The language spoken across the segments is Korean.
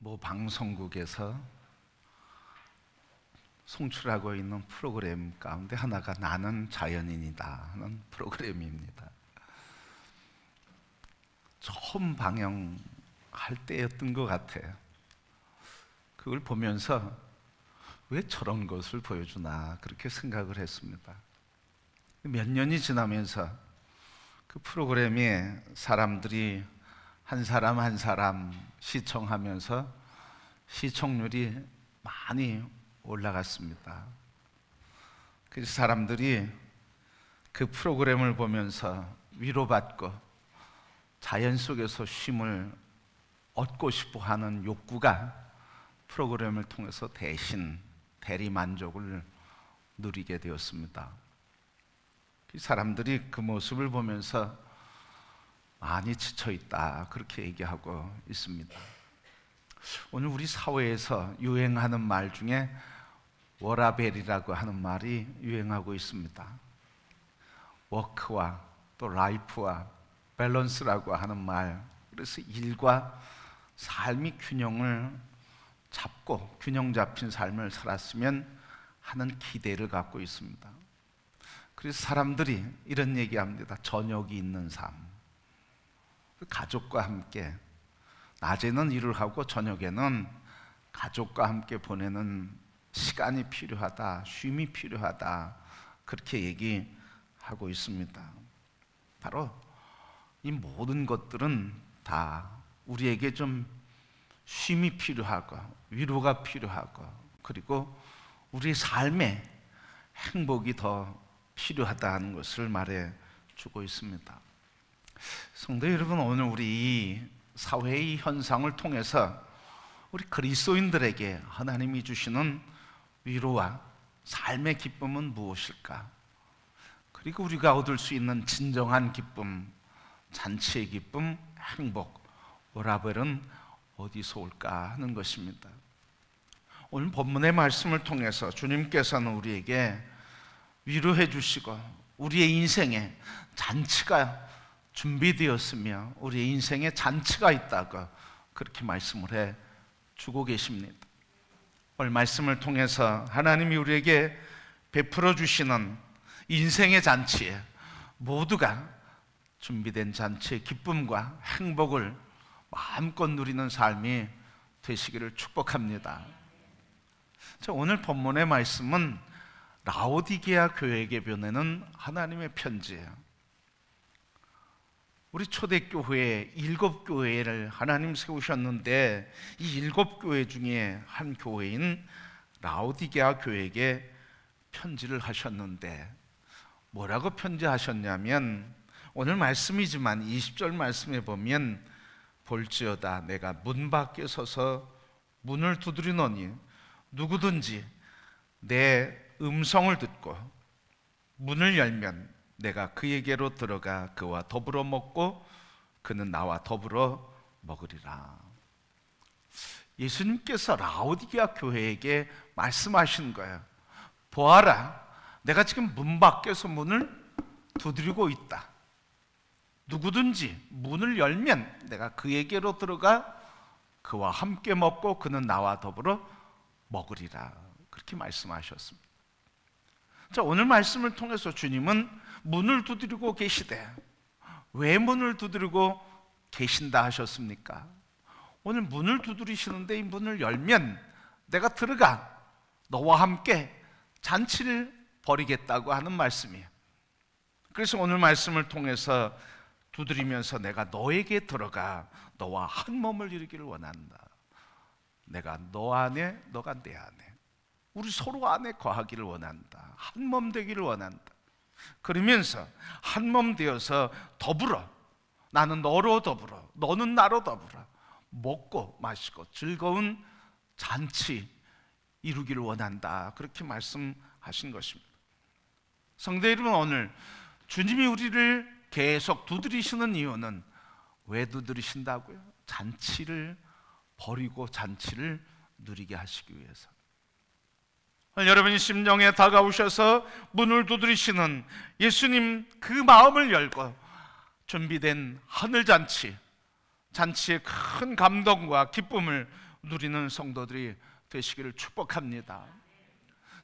모 방송국에서 송출하고 있는 프로그램 가운데 하나가 나는 자연인이다 하는 프로그램입니다. 처음 방영할 때였던 것 같아요. 그걸 보면서 왜 저런 것을 보여주나 그렇게 생각을 했습니다. 몇 년이 지나면서 그 프로그램에 사람들이 한 사람 한 사람 시청하면서 시청률이 많이 올라갔습니다. 그래서 사람들이 그 프로그램을 보면서 위로받고 자연 속에서 쉼을 얻고 싶어 하는 욕구가 프로그램을 통해서 대신 대리만족을 누리게 되었습니다. 사람들이 그 모습을 보면서 많이 지쳐있다 그렇게 얘기하고 있습니다. 오늘 우리 사회에서 유행하는 말 중에 워라밸이라고 하는 말이 유행하고 있습니다. 워크와 또 라이프와 밸런스라고 하는 말, 그래서 일과 삶이 균형을 잡고 균형 잡힌 삶을 살았으면 하는 기대를 갖고 있습니다. 그래서 사람들이 이런 얘기합니다. 저녁이 있는 삶, 가족과 함께 낮에는 일을 하고 저녁에는 가족과 함께 보내는 시간이 필요하다, 쉼이 필요하다 그렇게 얘기하고 있습니다. 바로 이 모든 것들은 다 우리에게 좀 쉼이 필요하고 위로가 필요하고 그리고 우리 삶에 행복이 더 필요하다는 것을 말해주고 있습니다. 성도 여러분, 오늘 우리 이 사회의 현상을 통해서 우리 그리스도인들에게 하나님이 주시는 위로와 삶의 기쁨은 무엇일까? 그리고 우리가 얻을 수 있는 진정한 기쁨, 잔치의 기쁨, 행복, 워라밸은 어디서 올까 하는 것입니다. 오늘 본문의 말씀을 통해서 주님께서는 우리에게 위로해 주시고 우리의 인생에 잔치가 준비되었으며 우리의 인생에 잔치가 있다고 그렇게 말씀을 해 주고 계십니다. 오늘 말씀을 통해서 하나님이 우리에게 베풀어 주시는 인생의 잔치에 모두가 준비된 잔치의 기쁨과 행복을 마음껏 누리는 삶이 되시기를 축복합니다. 자, 오늘 본문의 말씀은 라오디게아 교회에게 보내는 하나님의 편지예요. 우리 초대교회에 7교회를 하나님 세우셨는데 이 7교회 중에 한 교회인 라오디게아 교회에게 편지를 하셨는데 뭐라고 편지하셨냐면 오늘 말씀이지만 20절 말씀에 보면 볼지어다 내가 문 밖에 서서 문을 두드리노니 누구든지 내 음성을 듣고 문을 열면 내가 그에게로 들어가 그와 더불어 먹고 그는 나와 더불어 먹으리라. 예수님께서 라오디게아 교회에게 말씀하신 거예요. 보아라, 내가 지금 문 밖에서 문을 두드리고 있다. 누구든지 문을 열면 내가 그에게로 들어가 그와 함께 먹고 그는 나와 더불어 먹으리라. 그렇게 말씀하셨습니다. 자, 오늘 말씀을 통해서 주님은 문을 두드리고 계시되 왜 문을 두드리고 계신다 하셨습니까? 오늘 문을 두드리시는데 이 문을 열면 내가 들어가 너와 함께 잔치를 벌이겠다고 하는 말씀이에요. 그래서 오늘 말씀을 통해서 두드리면서 내가 너에게 들어가 너와 한 몸을 이루기를 원한다. 내가 너 안에 너가 내 안에 우리 서로 안에 거하기를 원한다. 한 몸 되기를 원한다. 그러면서 한 몸 되어서 더불어 나는 너로 더불어 너는 나로 더불어 먹고 마시고 즐거운 잔치 이루기를 원한다. 그렇게 말씀하신 것입니다. 성도 여러분, 오늘 주님이 우리를 계속 두드리시는 이유는 왜 두드리신다고요? 잔치를 벌이고 잔치를 누리게 하시기 위해서. 여러분이 심령에 다가오셔서 문을 두드리시는 예수님 그 마음을 열고 준비된 하늘잔치, 잔치의 큰 감동과 기쁨을 누리는 성도들이 되시기를 축복합니다.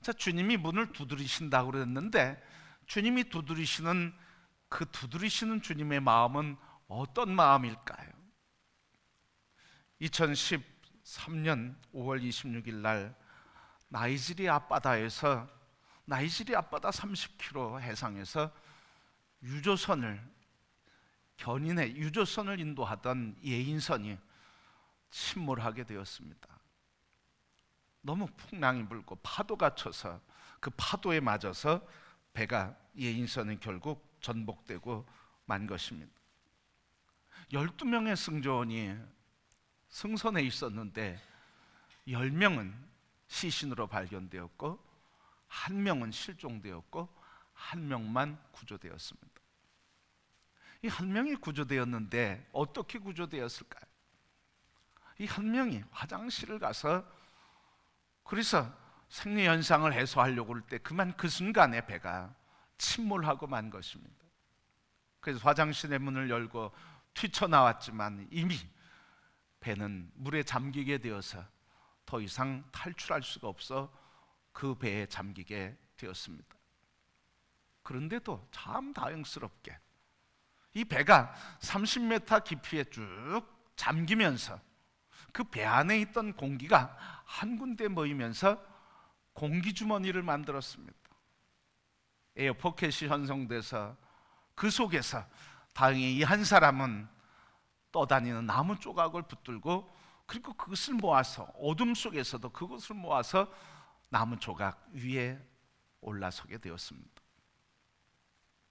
자, 주님이 문을 두드리신다고 그랬는데 주님이 두드리시는 그 두드리시는 주님의 마음은 어떤 마음일까요? 2013년 5월 26일 날 나이지리아 앞바다에서 나이지리아 앞바다 30km 해상에서 견인해 유조선을 인도하던 예인선이 침몰하게 되었습니다. 너무 풍랑이 불고 파도가 쳐서 그 파도에 맞아서 배가 예인선이 결국 전복되고 만 것입니다. 12명의 승조원이 승선에 있었는데 10명은 시신으로 발견되었고 1명은 실종되었고 1명만 구조되었습니다. 이 1명이 구조되었는데 어떻게 구조되었을까요? 이 1명이 화장실을 가서 그래서 생리 현상을 해소하려고 할 때 그 순간에 배가 침몰하고 만 것입니다. 그래서 화장실의 문을 열고 뛰쳐나왔지만 이미 배는 물에 잠기게 되어서 더 이상 탈출할 수가 없어 그 배에 잠기게 되었습니다. 그런데도 참 다행스럽게 이 배가 30m 깊이에 쭉 잠기면서 그 배 안에 있던 공기가 한 군데 모이면서 공기주머니를 만들었습니다. 에어포켓이 형성돼서 그 속에서 다행히 이 한 사람은 떠다니는 나무 조각을 붙들고 그리고 그것을 모아서 어둠 속에서도 그것을 모아서 나무 조각 위에 올라서게 되었습니다.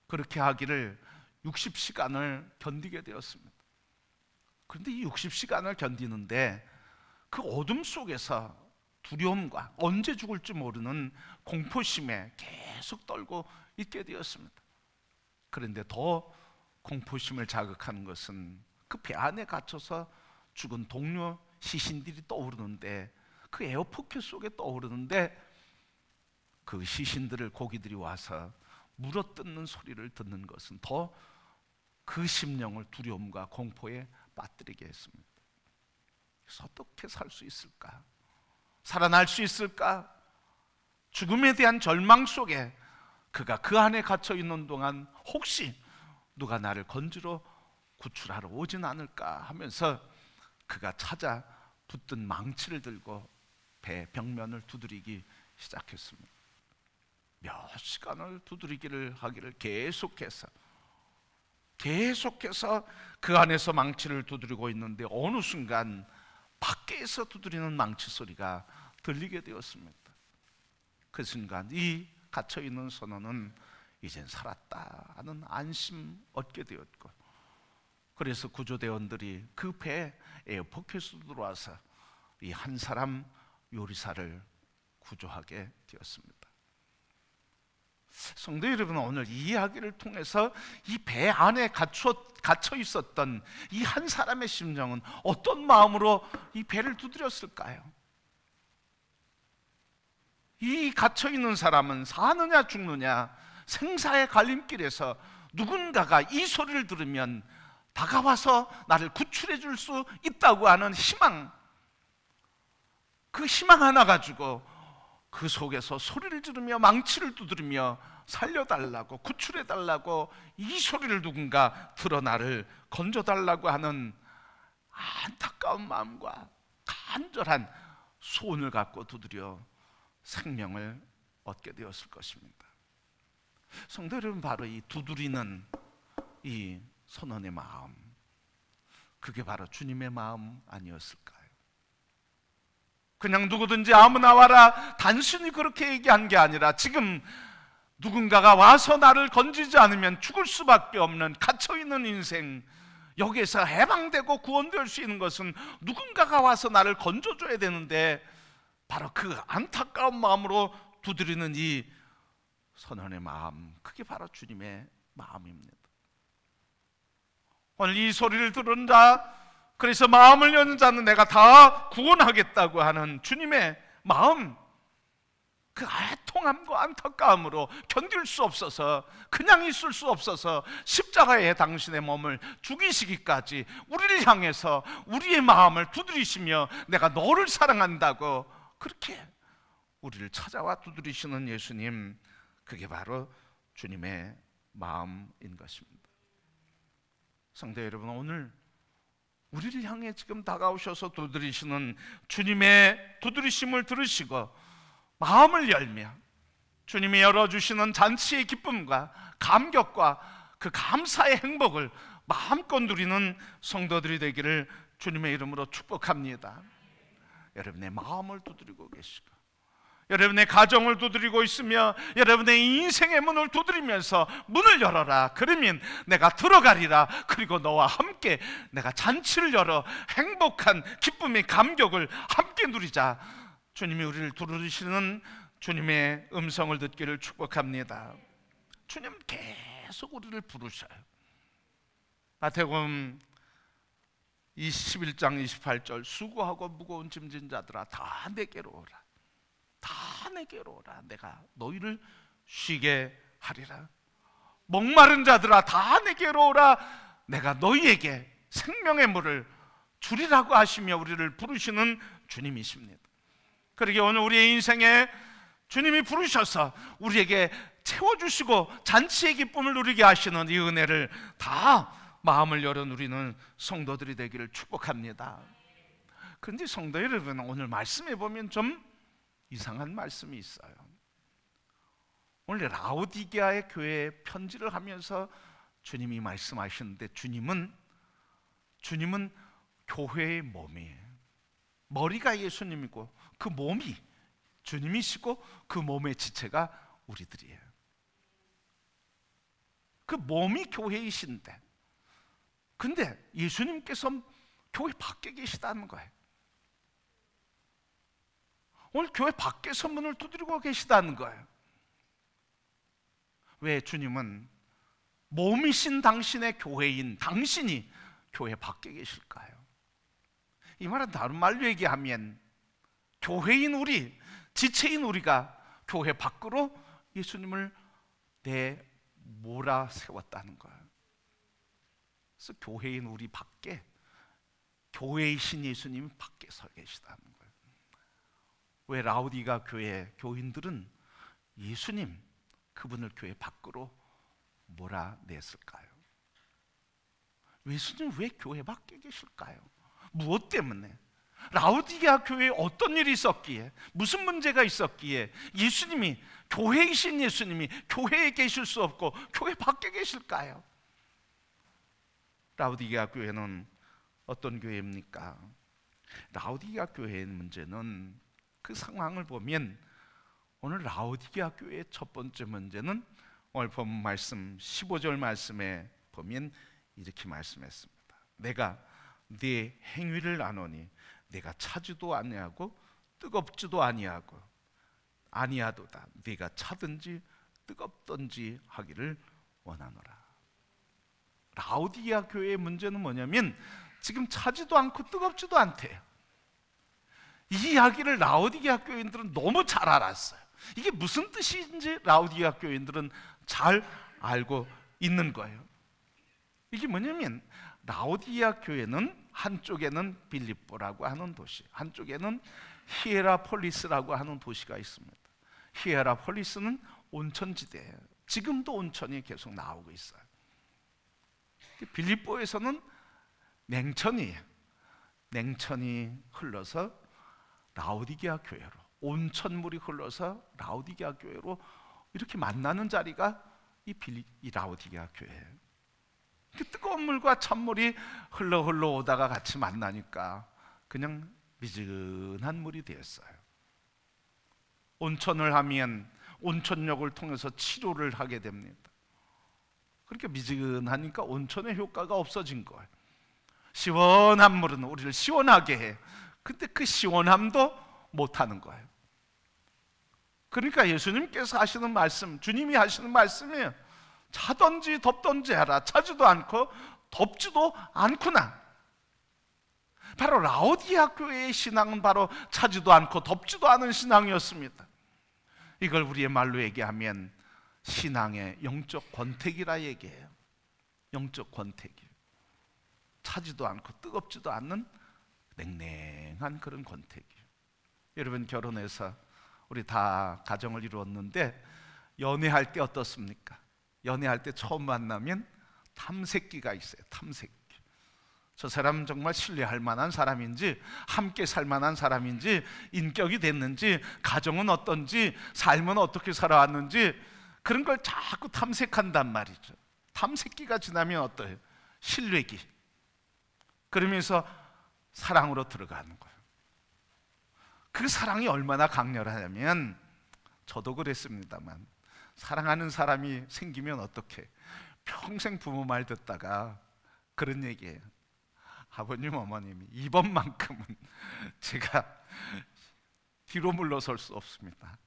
그렇게 하기를 60시간을 견디게 되었습니다. 그런데 이 60시간을 견디는데 그 어둠 속에서 두려움과 언제 죽을지 모르는 공포심에 계속 떨고 있게 되었습니다. 그런데 더 공포심을 자극하는 것은 그 배 안에 갇혀서 죽은 동료 시신들이 떠오르는데 그 에어포켓 속에 떠오르는데 그 시신들을 고기들이 와서 물어뜯는 소리를 듣는 것은 더 그 심령을 두려움과 공포에 빠뜨리게 했습니다. 그래서 어떻게 살 수 있을까? 살아날 수 있을까? 죽음에 대한 절망 속에 그가 그 안에 갇혀 있는 동안 혹시 누가 나를 건지러 구출하러 오진 않을까 하면서 그가 찾아 붙든 망치를 들고 배 벽면을 두드리기 시작했습니다. 몇 시간을 두드리기를 하기를 계속해서 그 안에서 망치를 두드리고 있는데 어느 순간 밖에서 두드리는 망치 소리가 들리게 되었습니다. 그 순간 이 갇혀있는 선원은 이젠 살았다 하는 안심 얻게 되었고, 그래서 구조대원들이 그 배에 에어포켓으로 들어와서 이 한 사람 요리사를 구조하게 되었습니다. 성도 여러분, 오늘 이 이야기를 통해서 이 배 안에 갇혀 있었던 이 한 사람의 심정은 어떤 마음으로 이 배를 두드렸을까요? 이 갇혀 있는 사람은 사느냐 죽느냐 생사의 갈림길에서 누군가가 이 소리를 들으면 다가와서 나를 구출해 줄 수 있다고 하는 희망, 그 희망 하나 가지고 그 속에서 소리를 지르며 망치를 두드리며 살려달라고, 구출해달라고, 이 소리를 누군가 들어 나를 건져달라고 하는 안타까운 마음과 간절한 소원을 갖고 두드려 생명을 얻게 되었을 것입니다. 성도 여러분, 바로 이 두드리는 이 선원의 마음, 그게 바로 주님의 마음 아니었을까요? 그냥 누구든지 아무나 와라 단순히 그렇게 얘기한 게 아니라 지금 누군가가 와서 나를 건지지 않으면 죽을 수밖에 없는 갇혀있는 인생, 여기에서 해방되고 구원될 수 있는 것은 누군가가 와서 나를 건져줘야 되는데 바로 그 안타까운 마음으로 두드리는 이 선원의 마음, 그게 바로 주님의 마음입니다. 오늘 이 소리를 들은 자, 그래서 마음을 여는 자는 내가 다 구원하겠다고 하는 주님의 마음, 그 애통함과 안타까움으로 견딜 수 없어서, 그냥 있을 수 없어서 십자가에 당신의 몸을 죽이시기까지 우리를 향해서 우리의 마음을 두드리시며 내가 너를 사랑한다고 그렇게 우리를 찾아와 두드리시는 예수님, 그게 바로 주님의 마음인 것입니다. 성도 여러분, 오늘 우리를 향해 지금 다가오셔서 두드리시는 주님의 두드리심을 들으시고 마음을 열며 주님이 열어주시는 잔치의 기쁨과 감격과 그 감사의 행복을 마음껏 누리는 성도들이 되기를 주님의 이름으로 축복합니다. 여러분의 마음을 두드리고 계시고, 여러분의 가정을 두드리고 있으며, 여러분의 인생의 문을 두드리면서 문을 열어라, 그러면 내가 들어가리라, 그리고 너와 함께 내가 잔치를 열어 행복한 기쁨의 감격을 함께 누리자. 주님이 우리를 부르시는 주님의 음성을 듣기를 축복합니다. 주님 계속 우리를 부르셔요. 마태복음 21장 28절, 수고하고 무거운 짐진 자들아 다 내게로 오라, 다 내게로 오라, 내가 너희를 쉬게 하리라. 목마른 자들아 다 내게로 오라, 내가 너희에게 생명의 물을 주리라고 하시며 우리를 부르시는 주님이십니다. 그러게 오늘 우리의 인생에 주님이 부르셔서 우리에게 채워주시고 잔치의 기쁨을 누리게 하시는 이 은혜를 다 마음을 열어 누리는 성도들이 되기를 축복합니다. 그런데 성도 여러분, 오늘 말씀해 보면 좀 이상한 말씀이 있어요. 오늘 라오디게아의 교회에 편지를 하면서 주님이 말씀하시는데, 주님은 교회의 몸이에요. 머리가 예수님이고 그 몸이 주님이시고 그 몸의 지체가 우리들이에요. 그 몸이 교회이신데, 근데 예수님께서 교회 밖에 계시다는 거예요. 오늘 교회 밖에서 문을 두드리고 계시다는 거예요. 왜? 주님은 몸이신 당신의 교회인 당신이 교회 밖에 계실까요? 이 말은 다른 말로 얘기하면 교회인 우리, 지체인 우리가 교회 밖으로 예수님을 내몰아 세웠다는 거예요. 그래서 교회인 우리 밖에 교회이신 예수님이 밖에 서 계시다는 거예요. 왜 라오디가 교회 교인들은 예수님, 그분을 교회 밖으로 몰아냈을까요? 예수님 왜 교회 밖에 계실까요? 무엇 때문에? 라오디게아 교회에 어떤 일이 있었기에, 무슨 문제가 있었기에 예수님이, 교회이신 예수님이 교회에 계실 수 없고 교회 밖에 계실까요? 라오디게아 교회는 어떤 교회입니까? 라오디게아 교회의 문제는, 그 상황을 보면 오늘 라오디게아 교회의 첫 번째 문제는 오늘 본 말씀 15절 말씀에 보면 이렇게 말씀했습니다. 내가 네 행위를 아노니 내가 차지도 아니하고 뜨겁지도 아니하도다. 네가 차든지 뜨겁든지 하기를 원하노라. 라오디게아 교회의 문제는 뭐냐면 지금 차지도 않고 뜨겁지도 않대요. 이 이야기를 라오디게아 교인들은 너무 잘 알았어요. 이게 무슨 뜻인지 라오디게아 교인들은 잘 알고 있는 거예요. 이게 뭐냐면 라오디게아 교회는 한쪽에는 빌립보라고 하는 도시, 한쪽에는 히에라폴리스라고 하는 도시가 있습니다. 히에라폴리스는 온천지대예요. 지금도 온천이 계속 나오고 있어요. 빌립보에서는 냉천이 흘러서 라오디게아 교회로, 온천물이 흘러서 라오디게아 교회로 이렇게 만나는 자리가 이 라오디게아 교회예요. 그 뜨거운 물과 찬물이 흘러 오다가 같이 만나니까 그냥 미지근한 물이 되었어요. 온천을 하면 온천욕을 통해서 치료를 하게 됩니다. 그렇게 미지근하니까 온천의 효과가 없어진 거예요. 시원한 물은 우리를 시원하게 해. 근데 그 시원함도 못하는 거예요. 그러니까 예수님께서 하시는 말씀, 주님이 하시는 말씀이에요. 차든지 덥든지 하라. 차지도 않고 덥지도 않구나. 바로 라오디게아 교회의 신앙은 바로 차지도 않고 덥지도 않은 신앙이었습니다. 이걸 우리의 말로 얘기하면 신앙의 영적 권태기라 얘기해요. 영적 권태기. 차지도 않고 뜨겁지도 않는 냉랭한 그런 권태기. 여러분, 결혼해서 우리 다 가정을 이루었는데 연애할 때 어떻습니까? 연애할 때 처음 만나면 탐색기가 있어요. 탐색기. 저 사람 정말 신뢰할 만한 사람인지, 함께 살 만한 사람인지, 인격이 됐는지, 가정은 어떤지, 삶은 어떻게 살아왔는지, 그런 걸 자꾸 탐색한단 말이죠. 탐색기가 지나면 어때요? 신뢰기. 그러면서 사랑으로 들어가는 거예요. 그 사랑이 얼마나 강렬하냐면, 저도 그랬습니다만, 사랑하는 사람이 생기면 어떻게 평생 부모 말 듣다가 그런 얘기예요. 아버님, 어머님이 이번만큼은 제가 뒤로 물러설 수 없습니다.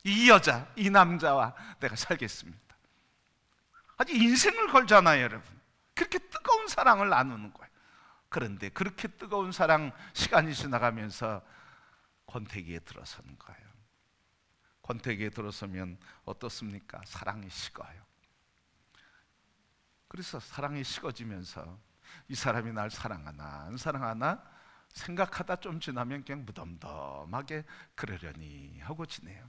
이 여자, 이 남자와 내가 살겠습니다. 아주 인생을 걸잖아요, 여러분. 그렇게 뜨거운 사랑을 나누는 거예요. 그런데 그렇게 뜨거운 사랑, 시간이 지나가면서 권태기에 들어서는 거예요. 권태기에 들어서면 어떻습니까? 사랑이 식어요. 그래서 사랑이 식어지면서 이 사람이 날 사랑하나 안 사랑하나 생각하다 좀 지나면 그냥 무덤덤하게 그러려니 하고 지내요.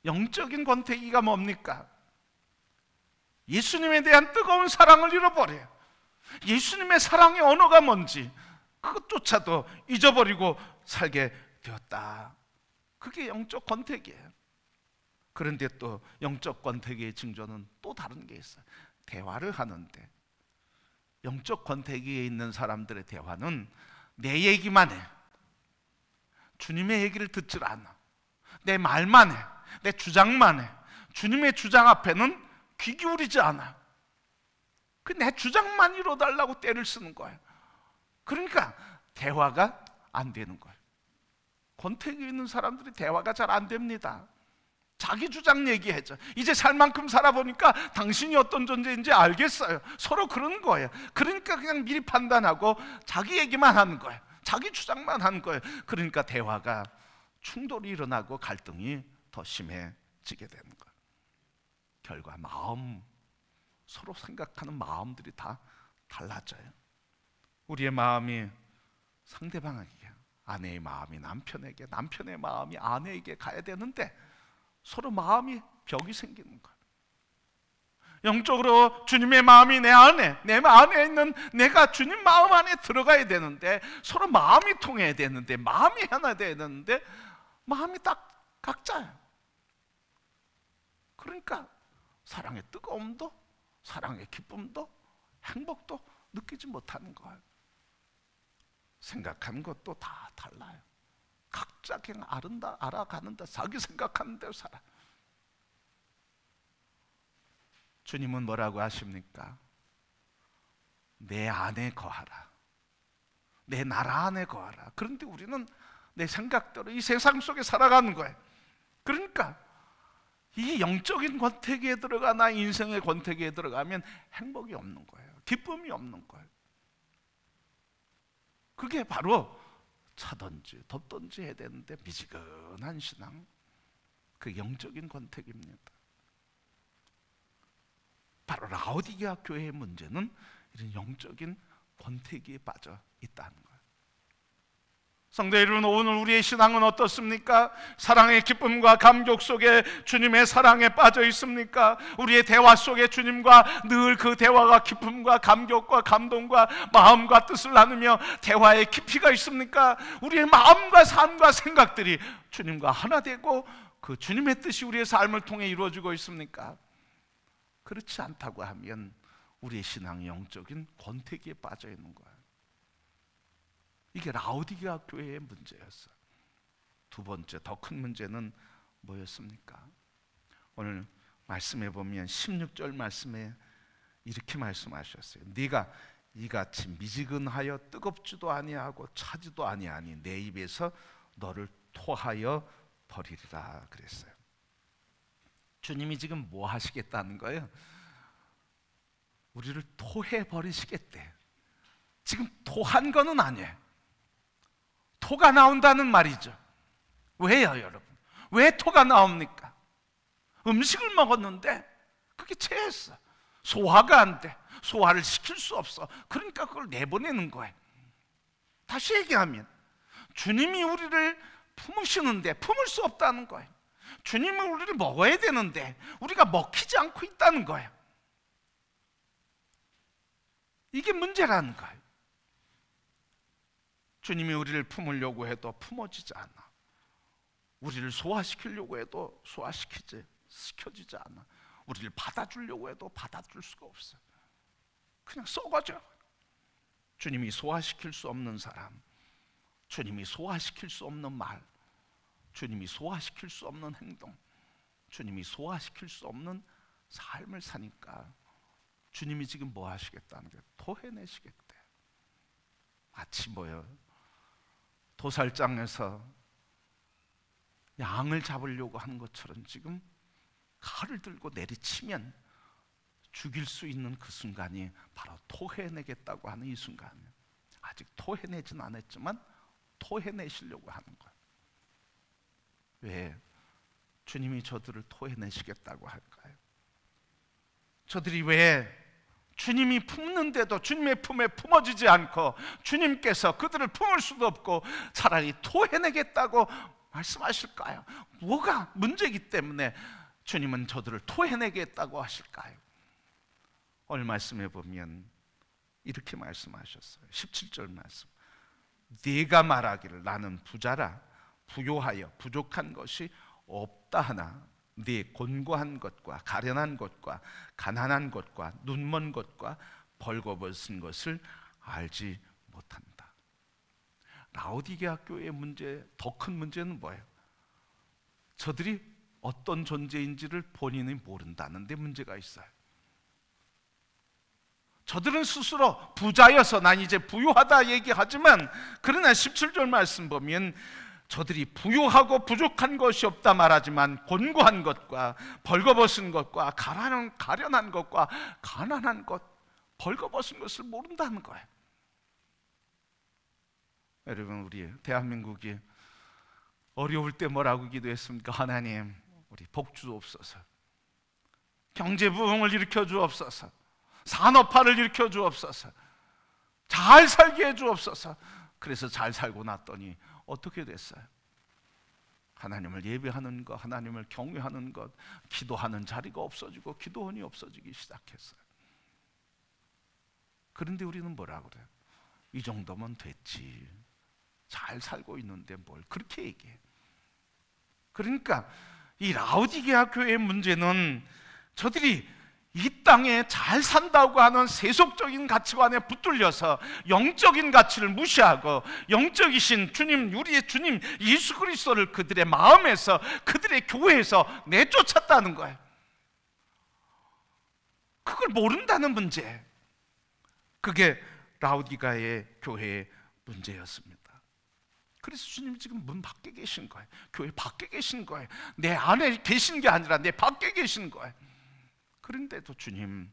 영적인 권태기가 뭡니까? 예수님에 대한 뜨거운 사랑을 잃어버려요. 예수님의 사랑의 언어가 뭔지 그것조차도 잊어버리고 살게 되었다. 그게 영적 권태기예요. 그런데 또 영적 권태기의 징조는 또 다른 게 있어요. 대화를 하는데 영적 권태기에 있는 사람들의 대화는 내 얘기만 해. 주님의 얘기를 듣질 않아. 내 말만 해. 내 주장만 해. 주님의 주장 앞에는 귀 기울이지 않아. 그 내 주장만 이뤄달라고 떼를 쓰는 거예요. 그러니까 대화가 안 되는 거예요. 권태기에 있는 사람들이 대화가 잘 안 됩니다. 자기 주장 얘기하죠. 이제 살 만큼 살아보니까 당신이 어떤 존재인지 알겠어요. 서로 그런 거예요. 그러니까 그냥 미리 판단하고 자기 얘기만 하는 거예요. 자기 주장만 하는 거예요. 그러니까 대화가 충돌이 일어나고 갈등이 더 심해지게 되는 거예요. 결과 마음, 서로 생각하는 마음들이 다 달라져요. 우리의 마음이 상대방에게, 아내의 마음이 남편에게, 남편의 마음이 아내에게 가야 되는데 서로 마음이 벽이 생기는 거예요. 영적으로 주님의 마음이 내 안에, 내 안에 있는 내가 주님 마음 안에 들어가야 되는데 서로 마음이 통해야 되는데, 마음이 하나 돼야 되는데 마음이 딱 각자예요. 그러니까 사랑의 뜨거움도, 사랑의 기쁨도, 행복도 느끼지 못하는 거예요. 생각하는 것도 다 달라요. 각자 그냥 알아가는 데, 자기 생각하는 대로 살아. 주님은 뭐라고 하십니까? 내 안에 거하라. 내 나라 안에 거하라. 그런데 우리는 내 생각대로 이 세상 속에 살아가는 거예요. 그러니까 이 영적인 권태기에 들어가나 인생의 권태기에 들어가면 행복이 없는 거예요. 기쁨이 없는 거예요. 그게 바로 차든지 덥든지 해야 되는데 미지근한 신앙, 그 영적인 권태기입니다. 바로 라오디게아 교회의 문제는 이런 영적인 권태기에 빠져 있다는 거예요. 성도 여러분, 오늘 우리의 신앙은 어떻습니까? 사랑의 기쁨과 감격 속에 주님의 사랑에 빠져 있습니까? 우리의 대화 속에 주님과 늘 그 대화가 기쁨과 감격과 감동과 마음과 뜻을 나누며 대화의 깊이가 있습니까? 우리의 마음과 삶과 생각들이 주님과 하나 되고 그 주님의 뜻이 우리의 삶을 통해 이루어지고 있습니까? 그렇지 않다고 하면 우리의 신앙이 영적인 권태기에 빠져 있는 거예요. 이게 라오디게아 교회의 문제였어요. 두 번째, 더 큰 문제는 뭐였습니까? 오늘 말씀해 보면 16절 말씀에 이렇게 말씀하셨어요. 네가 이같이 미지근하여 뜨겁지도 아니하고 차지도 아니하니 내 입에서 너를 토하여 버리리라 그랬어요. 주님이 지금 뭐 하시겠다는 거예요? 우리를 토해 버리시겠대. 지금 토한 거는 아니에요. 토가 나온다는 말이죠. 왜요, 여러분? 왜 토가 나옵니까? 음식을 먹었는데 그게 체했어. 소화가 안 돼. 소화를 시킬 수 없어. 그러니까 그걸 내보내는 거예요. 다시 얘기하면 주님이 우리를 품으시는데 품을 수 없다는 거예요. 주님은 우리를 먹어야 되는데 우리가 먹히지 않고 있다는 거예요. 이게 문제라는 거예요. 주님이 우리를 품으려고 해도 품어지지 않아. 우리를 소화시키려고 해도 시켜지지 않아. 우리를 받아주려고 해도 받아줄 수가 없어요. 그냥 썩어져. 주님이 소화시킬 수 없는 사람, 주님이 소화시킬 수 없는 말, 주님이 소화시킬 수 없는 행동, 주님이 소화시킬 수 없는 삶을 사니까 주님이 지금 뭐 하시겠다는 거예요? 토해내시겠대. 마치 뭐요? 도살장에서 양을 잡으려고 하는 것처럼 지금 칼을 들고 내리치면 죽일 수 있는 그 순간이 바로 토해내겠다고 하는 이 순간이에요. 아직 토해내진 않았지만 토해내시려고 하는 거예요. 왜? 주님이 저들을 토해내시겠다고 할까요? 저들이 왜 주님이 품는데도 주님의 품에 품어지지 않고 주님께서 그들을 품을 수도 없고 차라리 토해내겠다고 말씀하실까요? 뭐가 문제이기 때문에 주님은 저들을 토해내겠다고 하실까요? 오늘 말씀해 보면 이렇게 말씀하셨어요. 17절 말씀. 네가 말하기를 나는 부자라 부요하여 부족한 것이 없다 하나 네 곤고한 것과 가련한 것과 가난한 것과 눈먼 것과 벌거벗은 것을 알지 못한다. 라오디게아 교회의 문제, 더 큰 문제는 뭐예요? 저들이 어떤 존재인지를 본인이 모른다는 데 문제가 있어요. 저들은 스스로 부자여서 난 이제 부유하다 얘기하지만 그러나 17절 말씀 보면 저들이 부유하고 부족한 것이 없다 말하지만 곤고한 것과 벌거벗은 것과 가련한 것과 가난한 것, 벌거벗은 것을 모른다는 거예요. 여러분, 우리 대한민국이 어려울 때 뭐라고 기도했습니까? 하나님, 우리 복 주옵소서. 경제 부흥을 일으켜 주옵소서. 산업화를 일으켜 주옵소서. 잘 살게 해 주옵소서. 그래서 잘 살고 났더니 어떻게 됐어요? 하나님을 예배하는 것, 하나님을 경외하는 것, 기도하는 자리가 없어지고 기도원이 없어지기 시작했어요. 그런데 우리는 뭐라고 그래요? 이 정도면 됐지. 잘 살고 있는데 뭘 그렇게 얘기해. 그러니까 이 라오디게아 교회의 문제는 저들이 이 땅에 잘 산다고 하는 세속적인 가치관에 붙들려서 영적인 가치를 무시하고 영적이신 주님, 우리의 주님 예수 그리스도를 그들의 마음에서, 그들의 교회에서 내쫓았다는 거예요. 그걸 모른다는 문제. 그게 라오디게아의 교회의 문제였습니다. 그래서 주님 지금 문 밖에 계신 거예요. 교회 밖에 계신 거예요. 내 안에 계신 게 아니라 내 밖에 계신 거예요. 그런데도 주님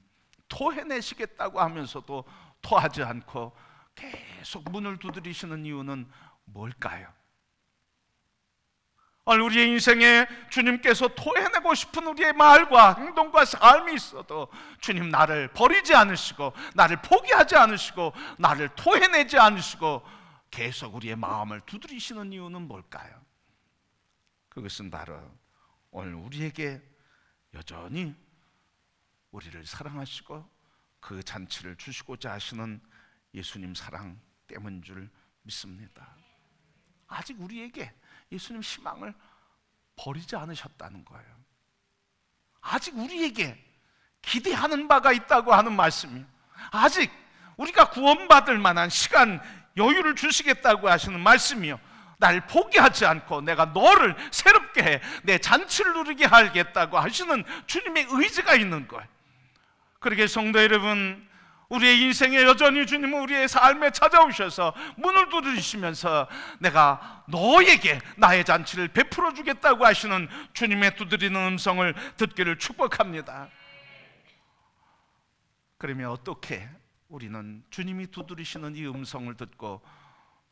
토해내시겠다고 하면서도 토하지 않고 계속 문을 두드리시는 이유는 뭘까요? 우리의 인생에 주님께서 토해내고 싶은 우리의 말과 행동과 삶이 있어도 주님 나를 버리지 않으시고 나를 포기하지 않으시고 나를 토해내지 않으시고 계속 우리의 마음을 두드리시는 이유는 뭘까요? 그것은 바로 오늘 우리에게 여전히 우리를 사랑하시고 그 잔치를 주시고자 하시는 예수님 사랑 때문인 줄 믿습니다. 아직 우리에게 예수님 희망을 버리지 않으셨다는 거예요. 아직 우리에게 기대하는 바가 있다고 하는 말씀이에요. 아직 우리가 구원받을 만한 시간, 여유를 주시겠다고 하시는 말씀이요. 날 포기하지 않고 내가 너를 새롭게 해 내 잔치를 누리게 하겠다고 하시는 주님의 의지가 있는 거예요. 그러게 성도 여러분, 우리의 인생에 여전히 주님은 우리의 삶에 찾아오셔서 문을 두드리시면서 내가 너에게 나의 잔치를 베풀어 주겠다고 하시는 주님의 두드리는 음성을 듣기를 축복합니다. 그러면 어떻게 우리는 주님이 두드리시는 이 음성을 듣고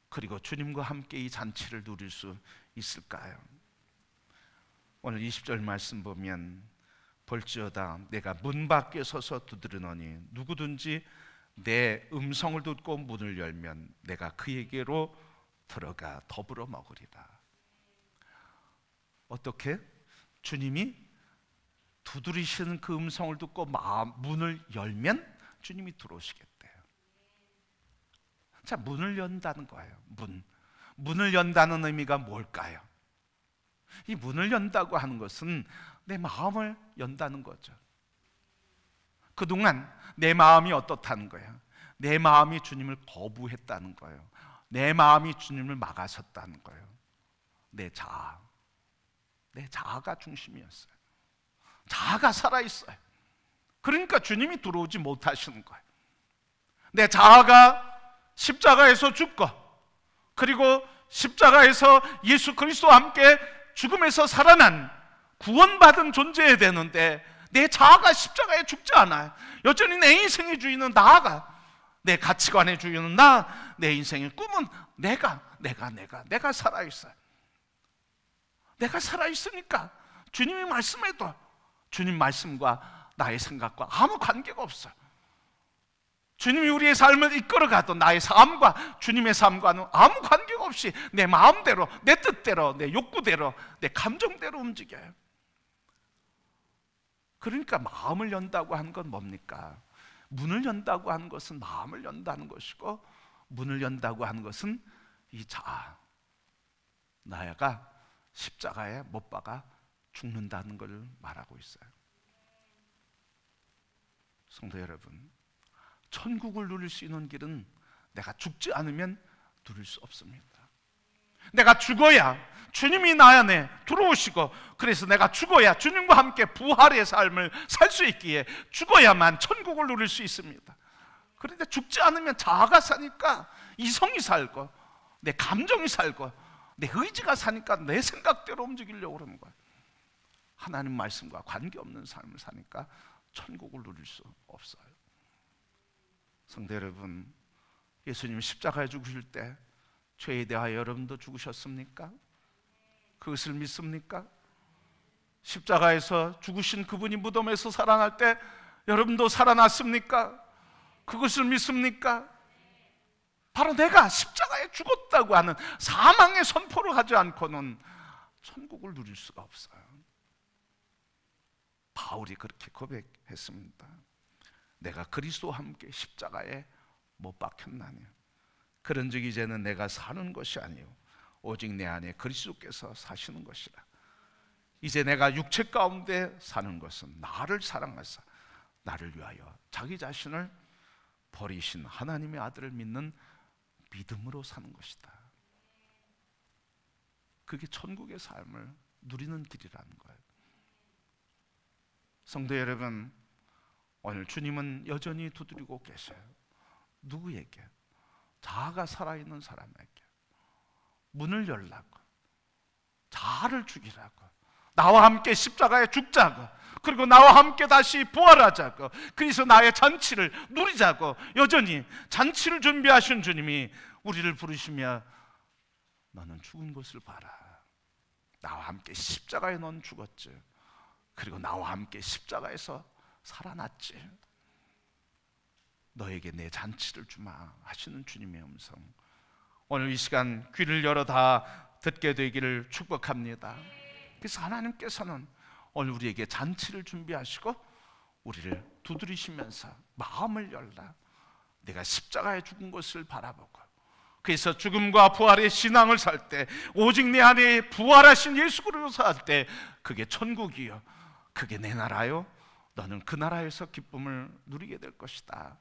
그리고 주님과 함께 이 잔치를 누릴 수 있을까요? 오늘 20절 말씀 보면 볼지어다 내가 문 밖에 서서 두드리노니 누구든지 내 음성을 듣고 문을 열면 내가 그에게로 들어가 더불어 먹으리라. 어떻게? 주님이 두드리시는 그 음성을 듣고 문을 열면 주님이 들어오시겠대요. 자, 문을 연다는 거예요. 문을 연다는 의미가 뭘까요? 이 문을 연다고 하는 것은 내 마음을 연다는 거죠. 그동안 내 마음이 어떻다는 거예요? 내 마음이 주님을 거부했다는 거예요. 내 마음이 주님을 막아섰다는 거예요. 내 자아가 중심이었어요. 자아가 살아있어요. 그러니까 주님이 들어오지 못하시는 거예요. 내 자아가 십자가에서 죽고, 그리고 십자가에서 예수 그리스도와 함께 죽음에서 살아난 구원받은 존재해야 되는데 내 자아가 십자가에 죽지 않아요. 여전히 내 인생의 주인은 나가, 내 가치관의 주인은 나, 내 인생의 꿈은 내가 살아있어요. 내가 살아있으니까 주님이 말씀해도 주님 말씀과 나의 생각과 아무 관계가 없어요. 주님이 우리의 삶을 이끌어가도 나의 삶과 주님의 삶과는 아무 관계가 없이 내 마음대로, 내 뜻대로, 내 욕구대로, 내 감정대로 움직여요. 그러니까 마음을 연다고 하는 건 뭡니까? 문을 연다고 하는 것은 마음을 연다는 것이고, 문을 연다고 하는 것은 이 자아, 나야가 십자가에 못 박아 죽는다는 걸 말하고 있어요. 성도 여러분, 천국을 누릴 수 있는 길은 내가 죽지 않으면 누릴 수 없습니다. 내가 죽어야 주님이 나 안에 들어오시고, 그래서 내가 죽어야 주님과 함께 부활의 삶을 살 수 있기에 죽어야만 천국을 누릴 수 있습니다. 그런데 죽지 않으면 자아가 사니까 이성이 살고, 내 감정이 살고, 내 의지가 사니까 내 생각대로 움직이려고 그러는 거예요. 하나님 말씀과 관계없는 삶을 사니까 천국을 누릴 수 없어요. 성도 여러분, 예수님이 십자가에 죽으실 때 죄에 대하여 여러분도 죽으셨습니까? 그것을 믿습니까? 십자가에서 죽으신 그분이 무덤에서 살아날 때 여러분도 살아났습니까? 그것을 믿습니까? 바로 내가 십자가에 죽었다고 하는 사망의 선포를 하지 않고는 천국을 누릴 수가 없어요. 바울이 그렇게 고백했습니다. 내가 그리스도와 함께 십자가에 못 박혔나니 그런즉 이제는 내가 사는 것이 아니요 오직 내 안에 그리스도께서 사시는 것이라. 이제 내가 육체 가운데 사는 것은 나를 사랑하사 나를 위하여 자기 자신을 버리신 하나님의 아들을 믿는 믿음으로 사는 것이다. 그게 천국의 삶을 누리는 길이라는 거예요. 성도 여러분, 오늘 주님은 여전히 두드리고 계셔요. 누구에게? 자아가 살아있는 사람에게 문을 열라고, 자아를 죽이라고, 나와 함께 십자가에 죽자고, 그리고 나와 함께 다시 부활하자고, 그래서 나의 잔치를 누리자고 여전히 잔치를 준비하신 주님이 우리를 부르시며 너는 죽은 것을 봐라. 나와 함께 십자가에 넌 죽었지. 그리고 나와 함께 십자가에서 살아났지. 너에게 내 잔치를 주마 하시는 주님의 음성, 오늘 이 시간 귀를 열어 다 듣게 되기를 축복합니다. 그래서 하나님께서는 오늘 우리에게 잔치를 준비하시고 우리를 두드리시면서 마음을 열라. 내가 십자가에 죽은 것을 바라보고, 그래서 죽음과 부활의 신앙을 살 때, 오직 내 안에 부활하신 예수 그리스도 살 때 그게 천국이요, 그게 내 나라요, 너는 그 나라에서 기쁨을 누리게 될 것이다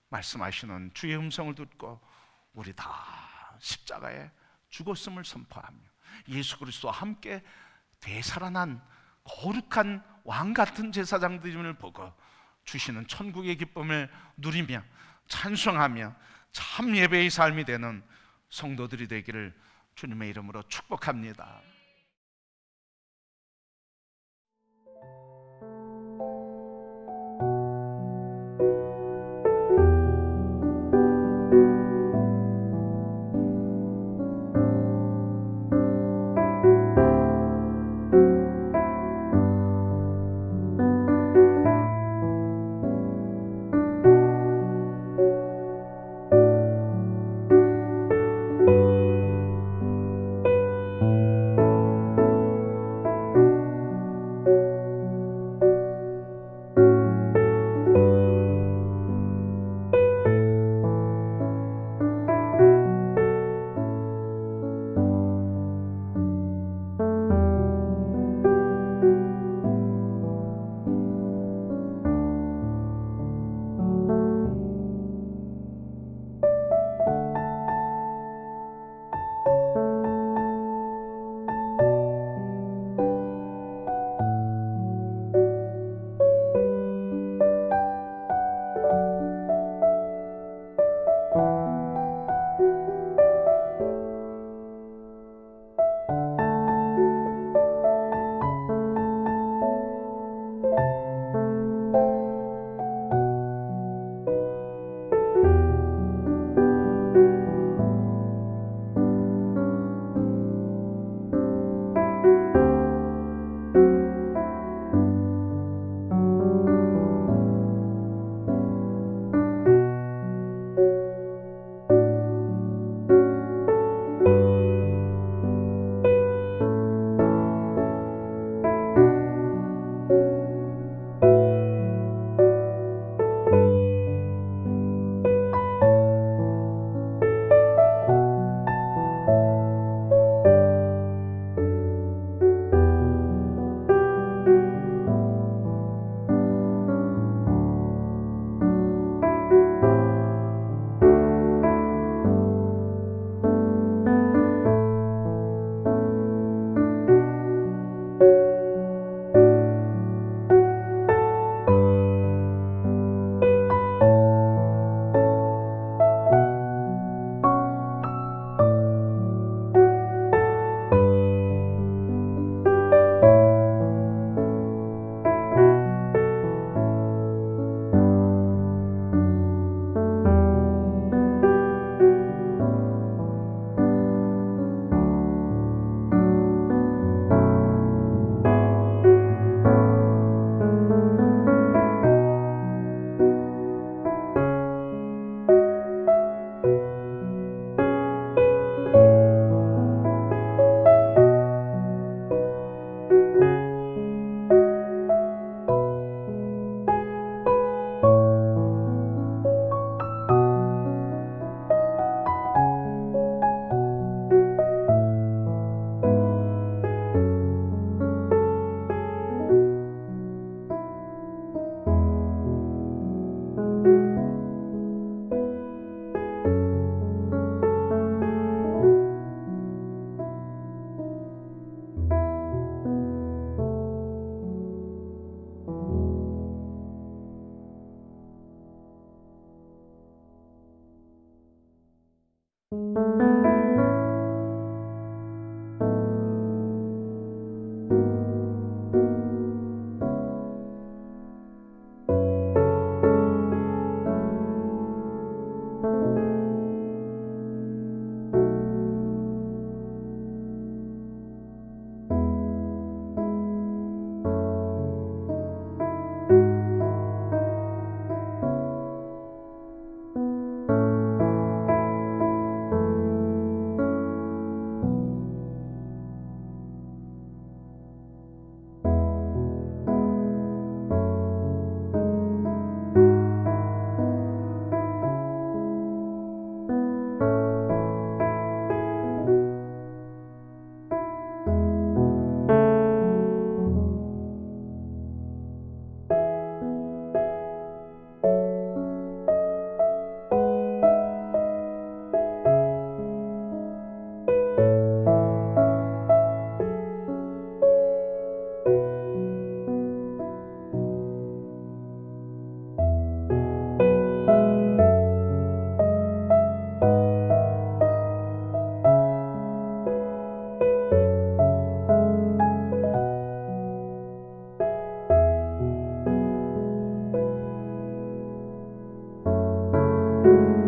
말씀하시는 주의 음성을 듣고 우리 다 십자가에 죽었음을 선포하며 예수 그리스도와 함께 되살아난 거룩한 왕 같은 제사장들임을 보고 주시는 천국의 기쁨을 누리며 찬송하며 참 예배의 삶이 되는 성도들이 되기를 주님의 이름으로 축복합니다. 있습니다.